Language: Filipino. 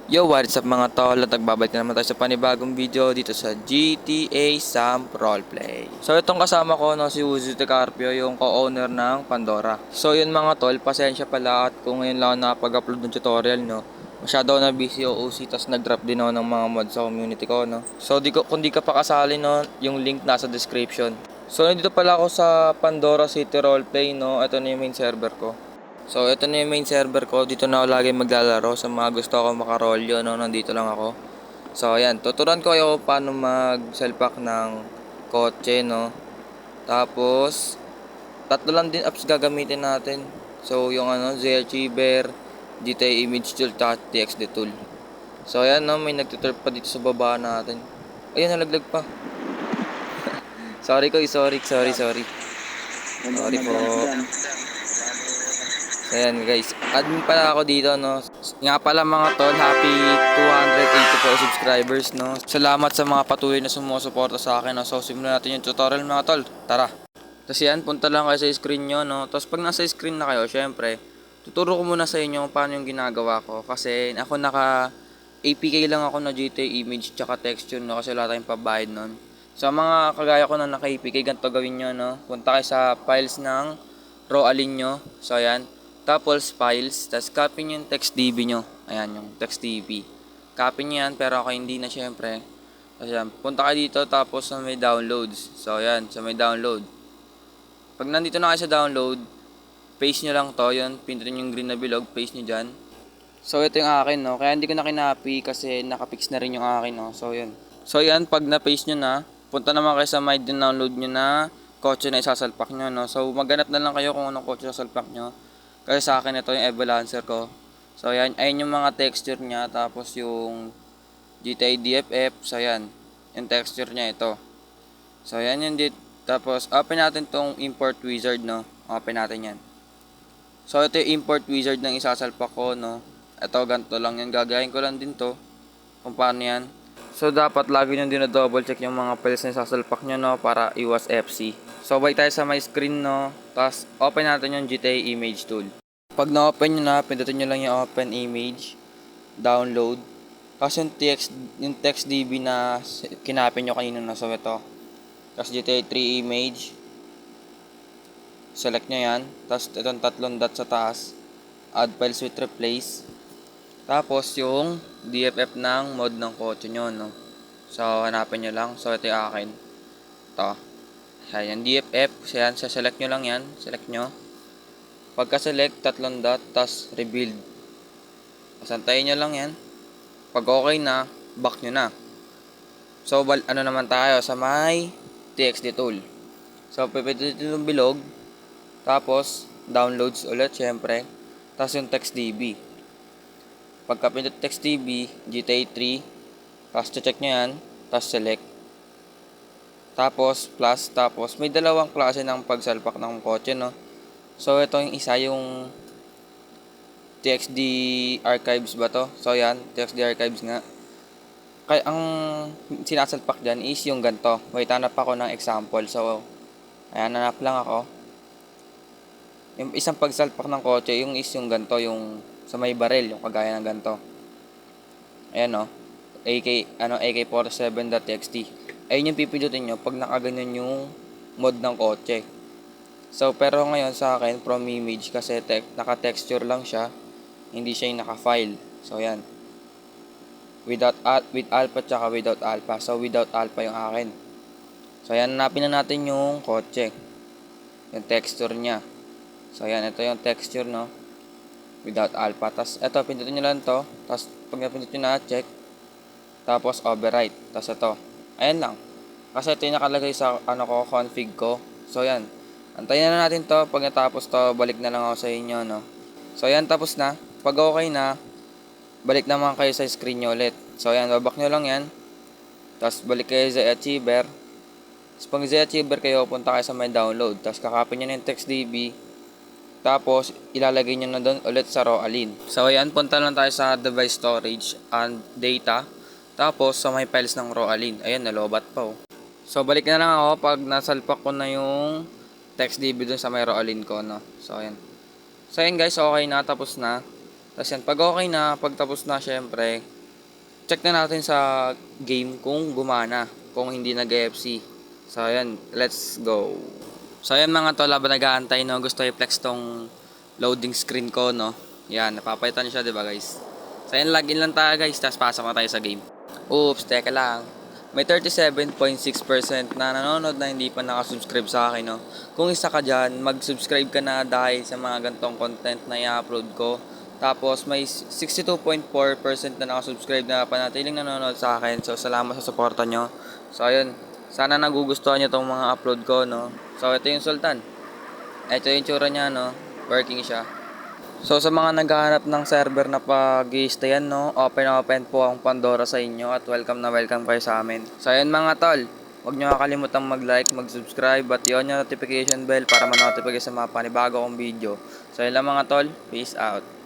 Yo, what's up mga tol? At nagbabalik na naman tayo sa panibagong video dito sa GTA Samp Roleplay. So itong kasama ko no, si Uzi Carpio, yung co-owner ng Pandora. So yun mga tol, pasensya pala at kung ngayon lang ako nakapag-upload ng tutorial no. Masyado ako na busy o OC, tas nag-drop din ako ng mga mods sa community ko no. So kung di ka pa kasali no, yung link nasa description. So nandito pala ako sa Pandora City Roleplay no. Ito na yung main server ko. So, ito na yung main server ko. Dito na ako lagi maglalaro. Sa mga gusto ko makarolyo, no? Nandito lang ako. So, ayan. Tuturuan ko kayo paano mag-selpak ng kotse, no? Tapos, tatlo lang din apps gagamitin natin. So, yung ZArchiver, GTA Image Tool, TXD Tool. So, ayan, no? May nagtuturp pa dito sa baba natin. Ayun, nalaglag pa. Sorry. Sorry po. Ayan guys, admin pala ako dito no. Nga pala mga tol, happy 284 subscribers no. Salamat sa mga patuloy na sumusuporta sa akin no. So simulan natin yung tutorial mga tol. Tara. Tapos yan, punta lang kayo sa screen nyo no. Tapos pag nasa screen na kayo, syempre, tuturo ko muna sa inyo paano yung ginagawa ko. Kasi ako naka APK lang ako na GTA image tsaka texture no. Kasi wala tayong pabayad nun. Sa mga kagaya ko na naka APK, ganito gawin nyo no. Punta kayo sa files ng raw alin nyo. So ayan. Tapos files, tapos copy nyo yung TextDB nyo. Ayan yung TextDB. Copy nyo yan, pero ako hindi na syempre. Kasi yan, punta kayo dito tapos sa may downloads. So ayan, sa may download. Pag nandito na kayo sa download, paste nyo lang to. Yun, pindutin yung green na bilog, paste nyo dyan. So ito yung akin no. Kaya hindi ko na kinapi kasi nakapix na rin yung akin no. So yun. So yan, pag na-paste nyo na, punta naman kayo sa may download nyo na kotse na isasalpak nyo no. So maghanap na lang kayo kung anong kotse sasalpak nyo. Kasi sa akin ito yung Evalancer ko. So ayan, ayun yung mga texture niya. Tapos yung GTA DFF. So ayan, yung texture niya ito. So ayan yung tapos open natin tong import wizard no. Open natin yan. So ito yung import wizard ng isasalpak ko no. Ito ganito lang yan. Gagayin ko lang din to. Kung paano yan. So dapat lagi nyo din na double check yung mga files na isasalpak nyo no. Para iwas FC. So balik tayo sa my screen no. Tapos open natin yung GTA image tool. Pag na-open nyo na, pindutin nyo lang yung open image, download. Kasi yung TextDB na kinapin nyo kanina na, so ito. Tapos GTA 3 image, select nyo yan. Tapos itong tatlong dot sa taas, add files with replace. Tapos yung DFF ng mod ng kotse nyo, no. So hanapin nyo lang, so ito yung akin. Ito. Ayan, yung DFF, so yan, select nyo lang yan, select nyo. Pagka-select, tatlong dot, tas rebuild. Pasantayin nyo lang yan. Pag okay na, back nyo na. So, ano naman tayo sa may TXT tool. So, pipitin yung bilog. Tapos, downloads ulit, syempre. Tapos yung TextDB. Pagka pinit TextDB, GTA 3. Tapos, check nyo yan. Tapos, select. Tapos, plus. Tapos, may dalawang klase ng pagsalpak ng kotse, no. So, ito yung isa yung TXD archives ba to? So, yan. TXD archives nga. Kaya, ang sinasalpak dyan is yung ganito. Wait, hanap ako ng example. So, ayan, hanap lang ako. Yung isang pagsalpak ng kotse, yung is yung ganito, yung sa may barrel, yung kagaya ng ganito. Ayan, no. AK47.txt. Ayun yung pipindutin nyo pag nakaganyan yung mod ng kotse. So, pero ngayon sa akin, from image, kasi naka-texture lang siya, hindi siya yung naka-file. So, yan. With alpha tsaka without alpha. So, without alpha yung akin. So, yan, hanapin na natin yung kotse. Yung texture niya. So, yan, ito yung texture, no? Without alpha. Tapos, ito, pindutin nyo lang to. Tapos, pag napindut nyo na, check. Tapos, overwrite. Tapos, ito. Ayan lang. Kasi ito yung nakalagay sa, config ko. So, yan. Antayin na natin to. Pag natapos to, balik na lang ako sa inyo, no? So, yan, tapos na. Pag okay na, balik naman kayo sa screen nyo ulit. So, yan, babak nyo lang yan. Tapos, balik kayo sa Achiever. Tapos, pag sa Achiever kayo, punta kayo sa may download. Tapos, kakapin nyo na yung TextDB. Tapos, ilalagay nyo na doon ulit sa raw alin. So, yan, punta lang tayo sa device storage and data. Tapos, sa may files ng raw alin. Ayan, nalobat pa, oh. So, balik na lang ako pag nasalpak ko na yung TextDB dun sa may roalin ko, no. So, ayan. So, ayan guys, okay na, tapos na. Tapos yan, pag okay na, pag tapos na, syempre, check na natin sa game kung gumana, kung hindi nag-FC. So ayan, let's go. So ayan mga tol, habang nag-aantay no, gusto i-flex tong loading screen ko no. Yan, napapalitan siya 'di ba guys? So ayan, login lang tayo guys, tapos pasok na tayo sa game. Oops, teka lang. May 37.6% na nanonood na hindi pa nakasubscribe sa akin no. Kung isa ka dyan, mag-subscribe ka na dahil sa mga gantong content na i-upload ko. Tapos may 62.4% na nakasubscribe na panatiling nanonood sa akin. So salamat sa suporta nyo. So ayun, sana nagugustuhan nyo tong mga upload ko no. So ito yung Sultan. Ito yung tsura niya no. Working siya. So sa mga naghahanap ng server na pag-i-stayan no, open po ang Pandora sa inyo at welcome na welcome kayo sa amin. So ayun mga tol, huwag nyo kakalimutang mag-like, mag-subscribe at i-on yung notification bell para ma-notify sa mga panibago kong video. So yun lang mga tol, peace out.